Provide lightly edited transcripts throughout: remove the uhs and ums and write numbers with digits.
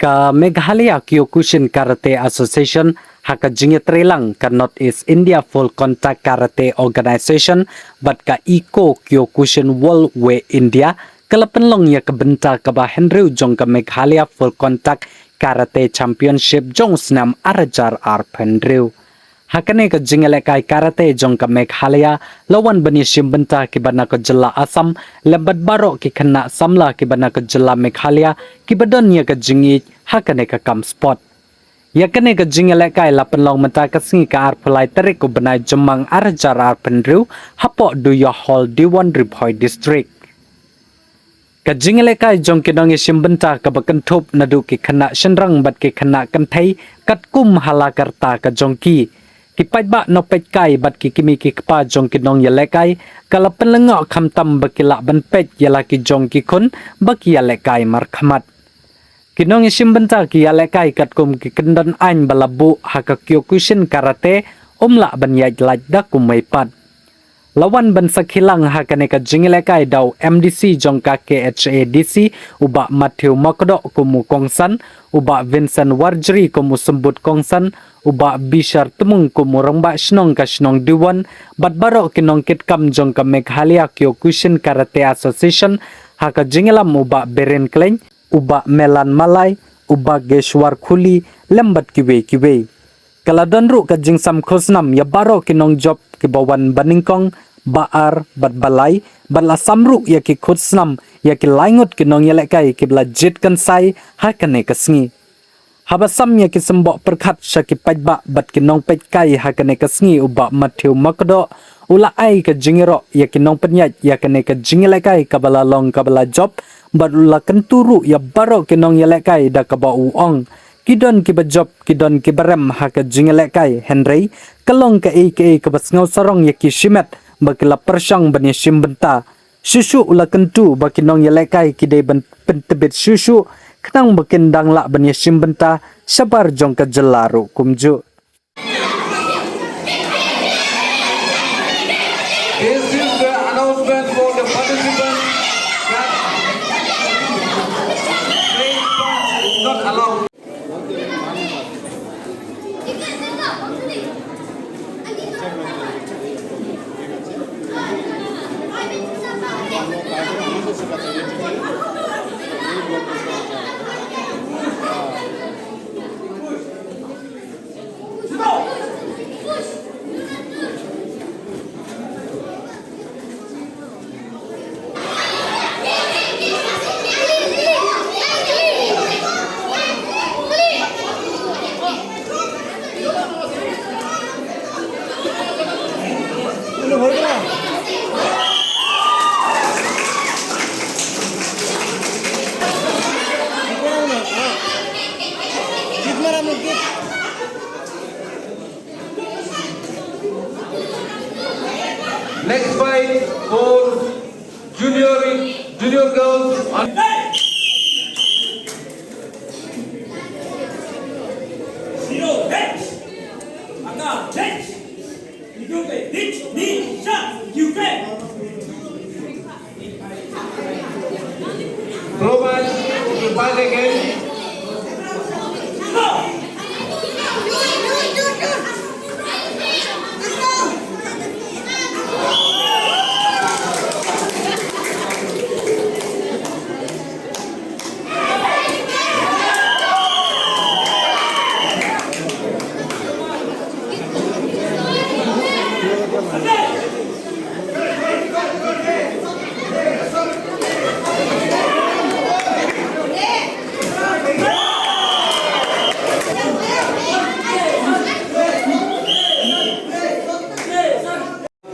Ka Meghalaya Kyokushin Karate Association haka jingitrelang ka Northeast India Full Contact Karate Organization bat ka Kyokushin World Way India kalapenlong ya kebenta ka ba Henry jong ka Meghalaya Full Contact Karate Championship jong senam arajar Henry hakane ka jingelekai karate jong ka Meghalaya lawan bani shimbenta ki bana ka jela Assam lebat baro ki kena samla ki bana ka jela Meghalaya ki badon ya ka jingi hakane ka kam spot yakane ka jingelekai lapenlong menta ka singi ka arpulai tarik ko banai jemang arajar Henry hapo do ya hall D1 Ripoy district ka jingelekai jong ki dong shimbenta ka bakentop nadu ki kena senrang bat ki kena kantai katkum halakarta ka jongki kipai ba no pet kai bat ki kimi ki kpa jong ki nong yalekai kala penlengo kham tam bakila ban pet yala ki jong ki khun baki yalekai Markhmat kinong isim benta ki yalekai kat kum ki kendon ain balabu haka Kyokushin Karate umla ban yaj laj da kumai pat lawan ban sakhilang hakane ka jinglekai daw MDC jong ka KHADC uba Matthew Makdo kumu kongsan uba Vincent Warjri kumu sembut kongsan uba Bishar temung kumu rongba snong ka snong diwan bat baro kinong kitkam jong ka Meghalaya Kyokushin Karate Association haka jingelam uba Beren Kleng uba Melan Malay uba Geshwar Khuli lembat kiwe kaladon ru ka jingsam khosnam ya baro kinong job ki bawan baningkong baar bat balai bala samru ya ki khosnam ya ki laingut kinong yelekai ki bla jet kan sai hakane kasngi habasam ya ki sembok perkhat syaki pajba bat kinong pejkai hakane kasngi uba Matthew Makdo ula ai ka jingiro ya kinong penyat ya kane ka jingelekai ka bala long ka bala job bat ula kenturu ya baro kinong yelekai da ka ba uong kidon ki bajob kidon ki barem haka jingelekai Henry kalong ka ke basngau sarong ya ki shimet bakila persang bani shimbenta susu ula kentu bakinong yelekai kidai ban pentebit susu kenang bakindang la bani shimbenta sabar jong ka jelaru kumju This is the announcement for the participants that playing songs is not allowed. Next fight for junior girls. Roman, fight again.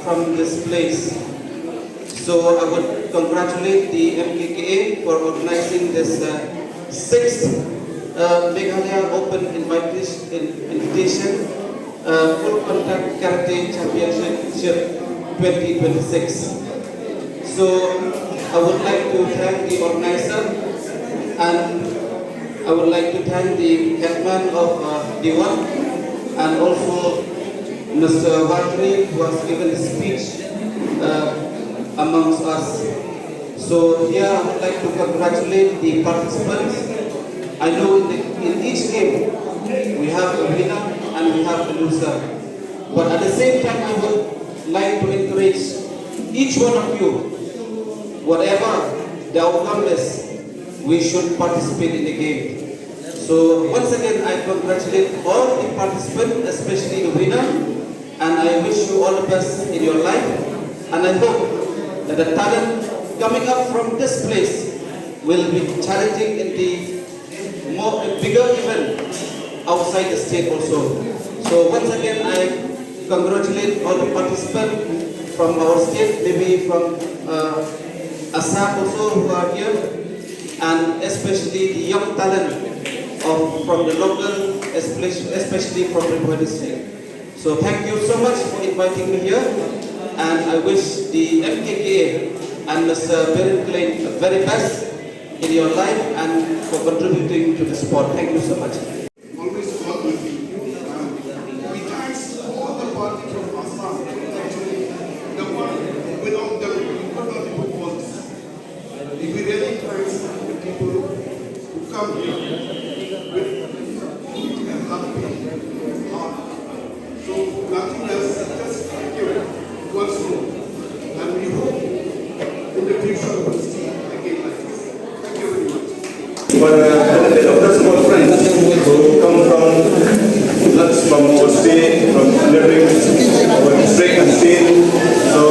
From this place. So I would congratulate the MKKA for organizing this sixth Meghalaya Open Invitation Full Contact Karate Championship 2026. So I would like to thank the organizer and I would like to thank the Kmen of D1 and also Mr. Wadri, who has given a speech amongst us. So here I would like to congratulate the participants I know in each game we have a winner and we have a loser. But at the same time, I would like to encourage each one of you, whatever the outcome is, we should participate in the game. So once again, I congratulate all the participants, especially the winner, and I wish you all the best in your life. And I hope that the talent coming up from this place will be challenging in the bigger event outside the state also. So once again, I congratulate all the participants from our state, maybe from Assam also who are here, and especially the young talent from the local, especially from the Ïohi district. So thank you so much for inviting me here, and I wish the MKKA and Mr. Berin Klein the very best in your life and for contributing to the sport. Thank you so much. Always work with you. We thanks all the party from Assam. Actually, the one without them, we could not even want this. We really thanks the people who come here with a happy heart. So nothing else, just thank you once more. And we hope in the future we will see again like this. Thank you very much. For the benefit of the small friends who come from our state, from neighboring our district and state. So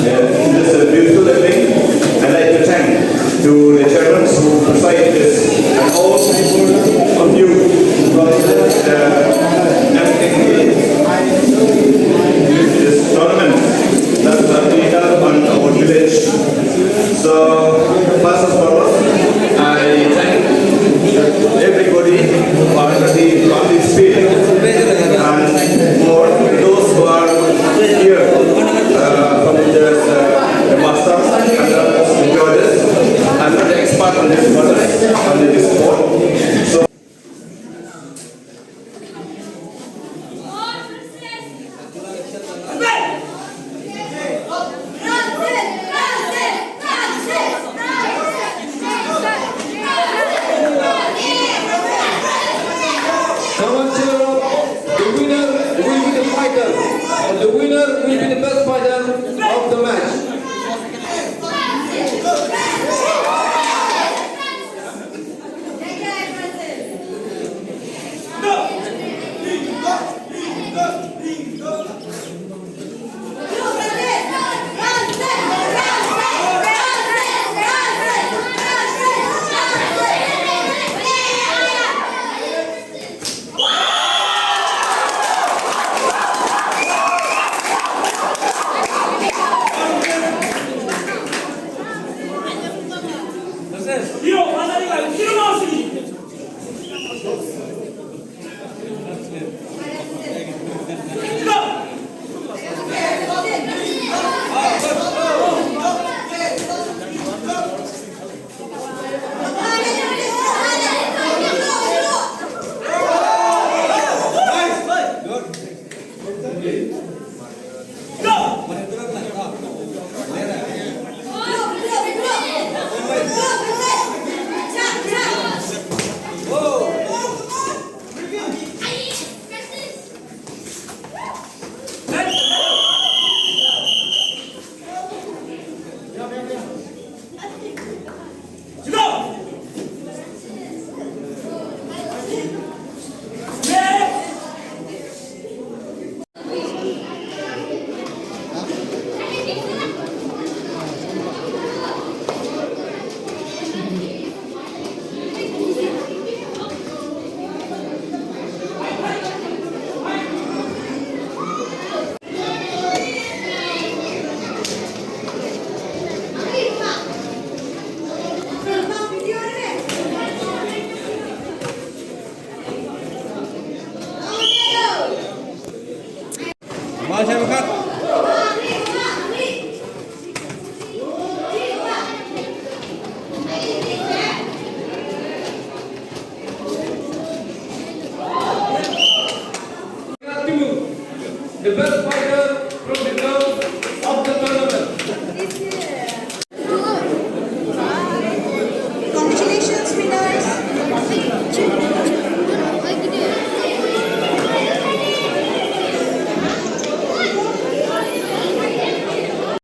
in this beautiful evening, I'd like to thank to the chairman who preside this and all people of you from this tournament that we have on our village. So